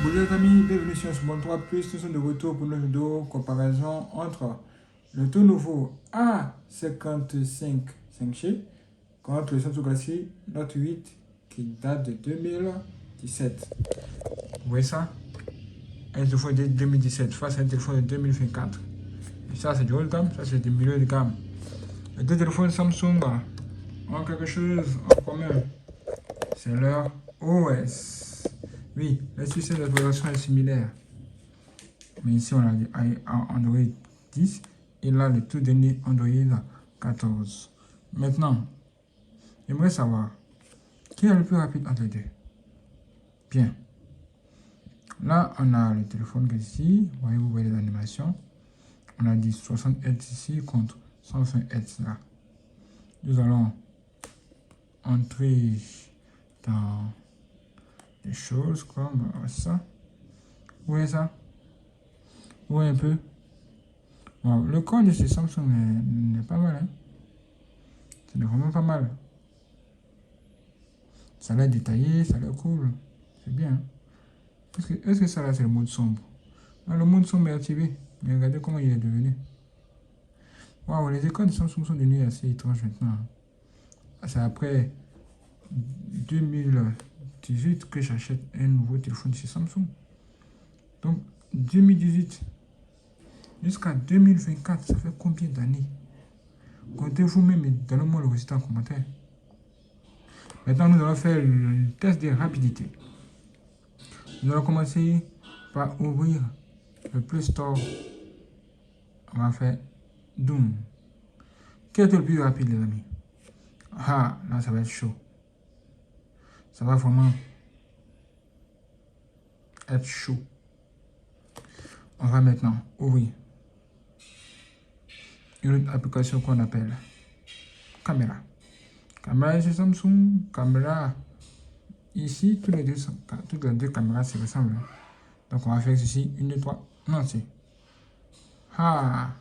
Bonjour les amis, bienvenue sur Small 3 Plus. Nous sommes de retour pour une vidéo comparaison entre le tout nouveau A55 5G contre le Samsung Galaxy Note 8 qui date de 2017. Vous voyez ça? Un téléphone de 2017 face à un téléphone de 2024. Et ça c'est du haut de gamme, ça c'est du milieu de gamme. Les deux téléphones Samsung ont quelque chose en commun. C'est leur OS. Oui, le système d'exploitation est similaire. Mais ici, on a Android 10 et là, le tout dernier Android 14. Maintenant, j'aimerais savoir qui est le plus rapide entre les deux. Bien. Là, on a le téléphone qui est ici. Vous voyez les animations. On a dit 60 Hz ici contre 120 Hz là. Nous allons entrer dans des choses comme ça. Vous voyez ça? Vous voyez un peu? Bon, le code de ce Samsung n'est pas mal. Hein? C'est vraiment pas mal. Ça a l'air détaillé, ça a l'air cool. C'est bien. Hein? Est-ce que ça là c'est le mode sombre? Non, le mode sombre est activé. Mais regardez comment il est devenu. Waouh, les écrans de Samsung sont devenus assez étranges maintenant. C'est après 2018 que j'achète un nouveau téléphone chez Samsung. Donc 2018 jusqu'à 2024, ça fait combien d'années? Comptez vous-même et donnez-moi le résultat en commentaire. Maintenant, nous allons faire le test de rapidité. Nous allons commencer par ouvrir le Play Store. On va faire Doom. Quel est le plus rapide, les amis? Ah, là, ça va être chaud. Ça va vraiment être chaud. On va maintenant ouvrir une autre application qu'on appelle Caméra. Caméra chez Samsung, caméra ici, toutes les deux caméras se ressemblent. Donc on va faire ceci, une, deux, trois, non c'est. Ah,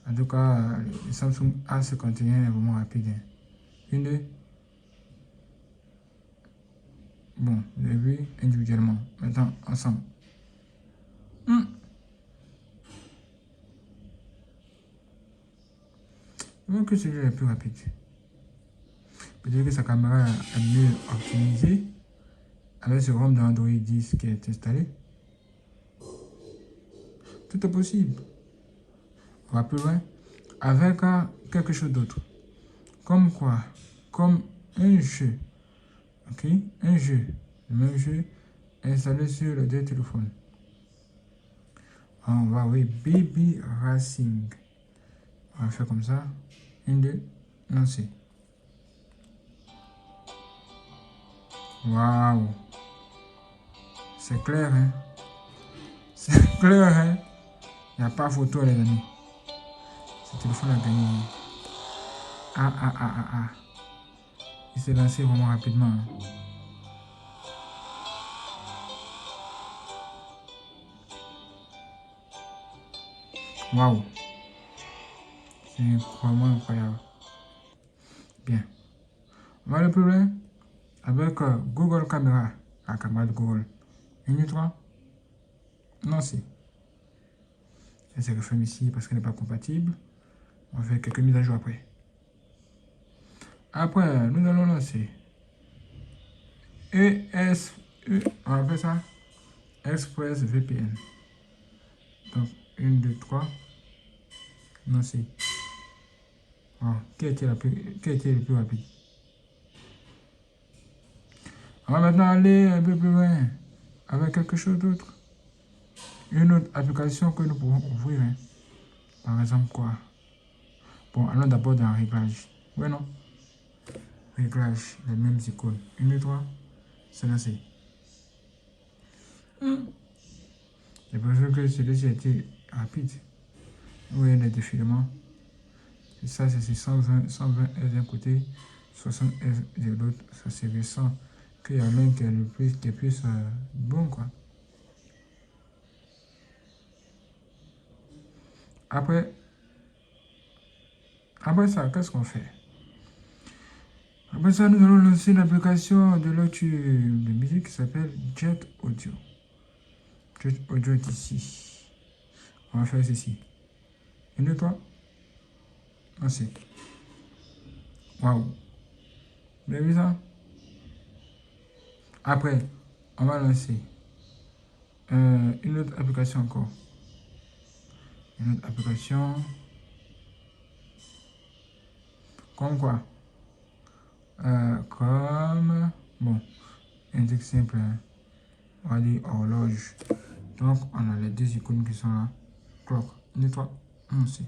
en tout cas, le Samsung A51 est vraiment rapide. Une, deux. Bon, vous avez vu individuellement. Maintenant, ensemble. Donc que celui-là est plus rapide. Peut-être que sa caméra est mieux optimisée avec ce ROM d'Android 10 qui est installé. Tout est possible. On va plus loin avec quelque chose d'autre. Comme quoi? Comme un jeu. Ok? Un jeu. Le même jeu installé sur les deux téléphones. On va, oui, Baby Racing. On va faire comme ça. Une, deux, lancer. Waouh! C'est clair, hein? C'est clair, hein? Il n'y a pas photo, les amis. Ce téléphone a gagné. Ah. Il s'est lancé vraiment rapidement. Hein? Waouh! C'est vraiment incroyable. Bien. On va aller plus loin avec Google Caméra. La caméra de Google. Une, trois. Non, c'est. Elle se referme ici parce qu'elle n'est pas compatible. On va faire quelques mises à jour après. Après, nous allons lancer on appelle ça Express VPN. Donc, 1, 2, 3. Non, c'est. Oh, qui a été le plus rapide? On va maintenant aller un peu plus loin avec quelque chose d'autre. Une autre application que nous pouvons ouvrir. Hein. Par exemple, quoi? Bon, allons d'abord dans Réglage. Ouais, non? Réglage, les mêmes icônes. 1, 2, 3. C'est lancé. J'ai besoin que celui-ci a été rapide. Vous voyez les défilements. Et ça, c'est 120 Hz d'un côté, 60 Hz de l'autre. Ça, c'est récent. Qu'il y a l'un qui est plus bon, quoi. Après ça, qu'est-ce qu'on fait? Après ça, nous allons lancer une application de lecture de musique qui s'appelle Jet Audio. Juste audio est ici. On va faire ceci. 1, 2, 3. Lancer. Waouh. Vous avez vu ça? Après, on va lancer une autre application encore. Une autre application. Comme quoi? Comme... Bon, un truc simple. Hein. On va dire horloge. Donc, on a les deux icônes qui sont là. Clock. 1, 2, 3. Lancer.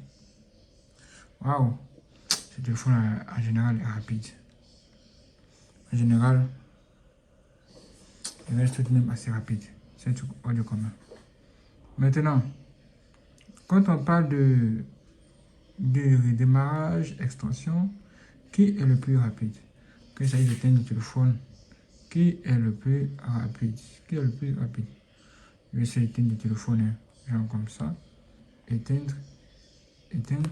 Waouh. Ce téléphone en général est rapide. En général, il reste tout de même assez rapide. C'est un truc hors de commun. Maintenant, quand on parle de redémarrage, extension, qui est le plus rapide? Quand il s'agit d'éteindre le téléphone, qui est le plus rapide? Qui est le plus rapide? Je vais essayer d'éteindre le téléphone, hein. Genre comme ça. Éteindre, éteindre.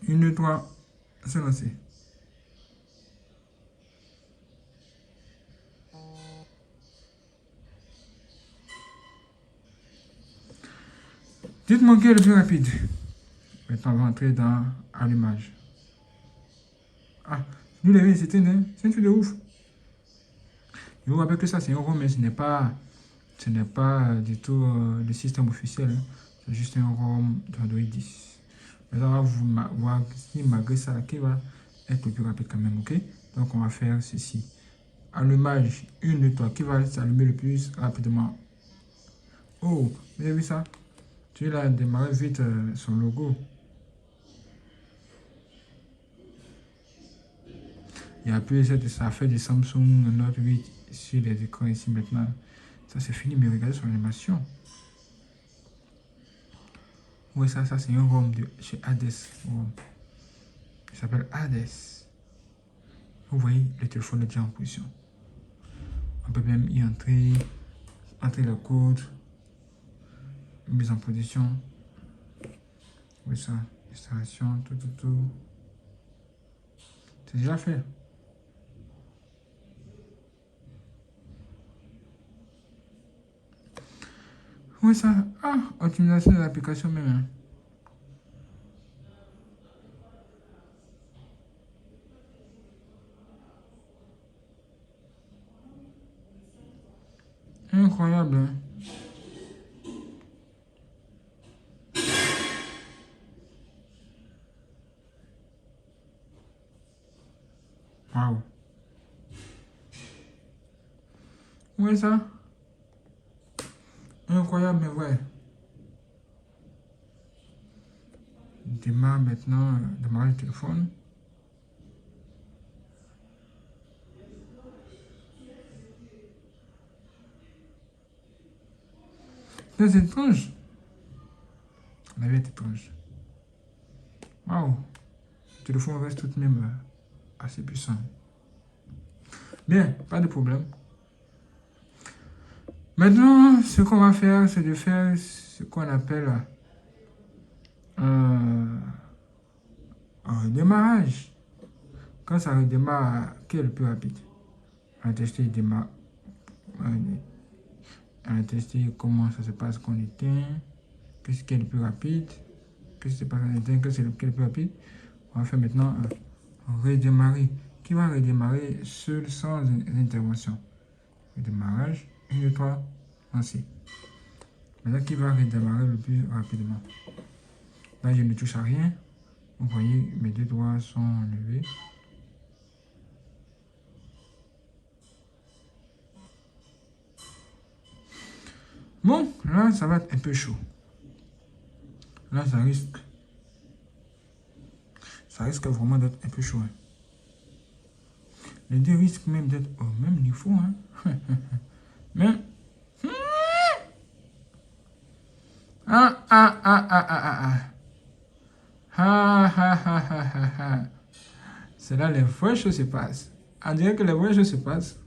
1, 2, 3, c'est lancé. Dites-moi qui est le plus rapide. Maintenant, on va entrer dans allumage. Ah, nous les c'était un truc de ouf. Je vous rappelle que ça, c'est un ROM, mais ce n'est pas du tout le système officiel. Hein. C'est juste un ROM d'Android 10. Maintenant, on va voir si malgré ça, qui va être le plus rapide quand même, ok? Donc, on va faire ceci. Allumage 1, 2, 3, qui va s'allumer le plus rapidement? Oh, vous avez vu ça? Tu l'as démarré vite son logo. Il n'y a plus ça fait du Samsung Note 8 sur les écrans ici maintenant. Ça c'est fini, mais regardez son animation. Oui, ça c'est un ROM de chez Hades. Il s'appelle Hades. Vous voyez, le téléphone est déjà en position. On peut même y entrer le code, mise en position. Oui, ça, installation, tout. C'est déjà fait. Oui, ça. Ah, optimisation de l'application même. Hein. Incroyable. Hein. Waouh. Oui, ça. Incroyable, mais ouais. Démarre maintenant, démarrer le téléphone. C'est étrange. La vie est étrange. Waouh. Le téléphone reste tout de même assez puissant. Bien, pas de problème. Maintenant, ce qu'on va faire, c'est de faire ce qu'on appelle un redémarrage. Quand ça redémarre, qui est le plus rapide? On va tester on va tester comment ça se passe quand on éteint. Qu'est-ce qui est le plus rapide? Qu'est-ce qui se passe quand on éteint? Qu'est-ce qui est le plus rapide? On va faire maintenant un redémarrer. Qui va redémarrer seul sans intervention? Redémarrage. 1, 2, 3, lancer. Maintenant, qui va redémarrer le plus rapidement? Là, je ne touche à rien. Vous voyez, mes deux doigts sont levés. Bon, là, ça va être un peu chaud. Là, ça risque vraiment d'être un peu chaud. Hein. Les deux risquent même d'être au même niveau. Hein. Mais... C'est là les vraies choses se passent. On dirait que les vraies choses se passent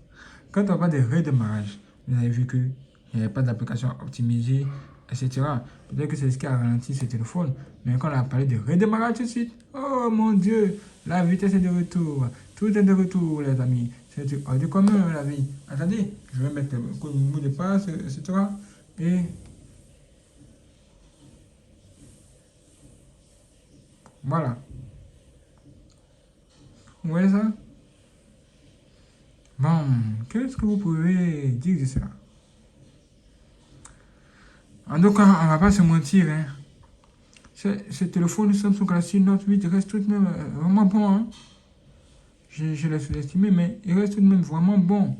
quand on parle de redémarrage. Vous avez vu qu'il n'y avait pas d'application optimisée, etc. Peut-être que c'est ce qui a ralenti ce téléphone. Mais quand on a parlé de redémarrage tout de suite, oh mon Dieu, la vitesse est de retour. Tout est de retour, les amis. C'est hors du commun, la vie. Attendez, je vais mettre le mot de passe, etc. Et voilà. Vous voyez ça? Bon, qu'est-ce que vous pouvez dire de cela? En tout cas, on ne va pas se mentir, hein. Ce téléphone Samsung Galaxy Note 8 reste tout de même vraiment bon, hein. Je l'ai sous-estimé, mais il reste tout de même vraiment bon.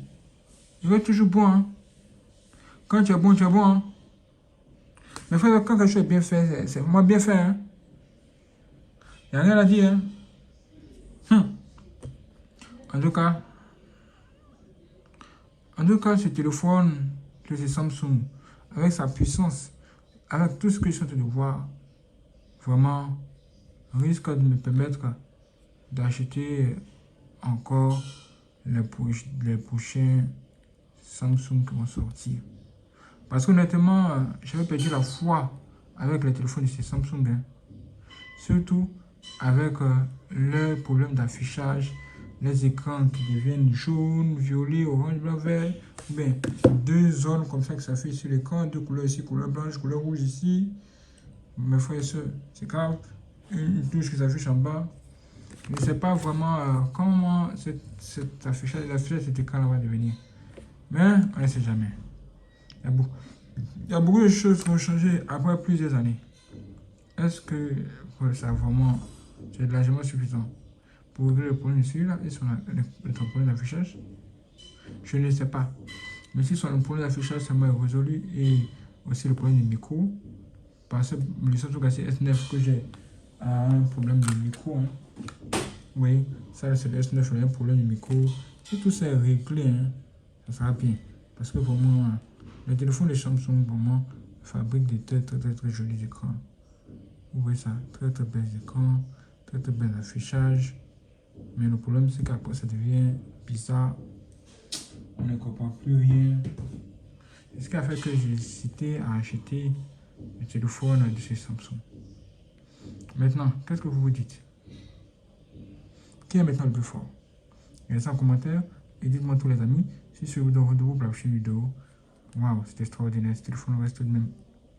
Il reste toujours bon, hein. Quand tu es bon, tu es bon, hein. Mais frère, quand quelque chose est bien fait, c'est vraiment bien fait, hein. Il n'y a rien à dire, hein. En tout cas, ce téléphone, ce Samsung, avec sa puissance, avec tout ce que je suis en train de voir, vraiment, risque de me permettre d'acheter encore les prochains Samsung qui vont sortir. Parce qu'honnêtement, j'avais perdu la foi avec les téléphones de ces Samsung, hein. Surtout avec le problème d'affichage, les écrans qui deviennent jaunes, violets, orange, blanc, vert. Bien, deux zones comme ça qui s'affichent sur l'écran, deux couleurs ici, couleur blanche, couleur rouge ici. Mes frères et sœurs, c'est grave. Une touche qui s'affiche en bas. Je ne sais pas vraiment comment cet affichage, cet écran va devenir. Mais on ne sait jamais. Il y a beaucoup de choses qui ont changé après plusieurs années. Est-ce que ça vraiment, c'est largement suffisant pour régler le problème de celui-là et le problème d'affichage? Je ne sais pas. Mais si le problème d'affichage est résolu et aussi le problème du micro, parce que le Samsung Galaxy S9 que j'ai a un problème de micro, hein. Oui, ça c'est le S9, il a un problème de micro. Si tout ça est réglé, hein, ça sera bien. Parce que vraiment, les téléphones de Samsung vraiment fabriquent des très jolis écrans. Vous voyez ça, très bel écran, très bel affichage. Mais le problème c'est qu'après ça devient bizarre. On ne comprend plus rien. C'est ce qui a fait que j'ai hésité à acheter le téléphone de chez Samsung. Maintenant, qu'est-ce que vous vous dites? Qui est maintenant le plus fort? Laissez en commentaire et dites-moi tous les amis si ce vidéo pour la prochaine vidéo. Waouh, c'est extraordinaire. Ce téléphone reste tout de même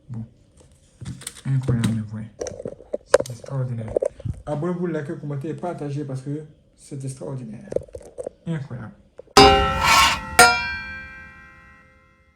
bon. Incroyable, mais vrai. C'est extraordinaire. Abonnez-vous, likez, commentez et partagez parce que c'est extraordinaire. Incroyable.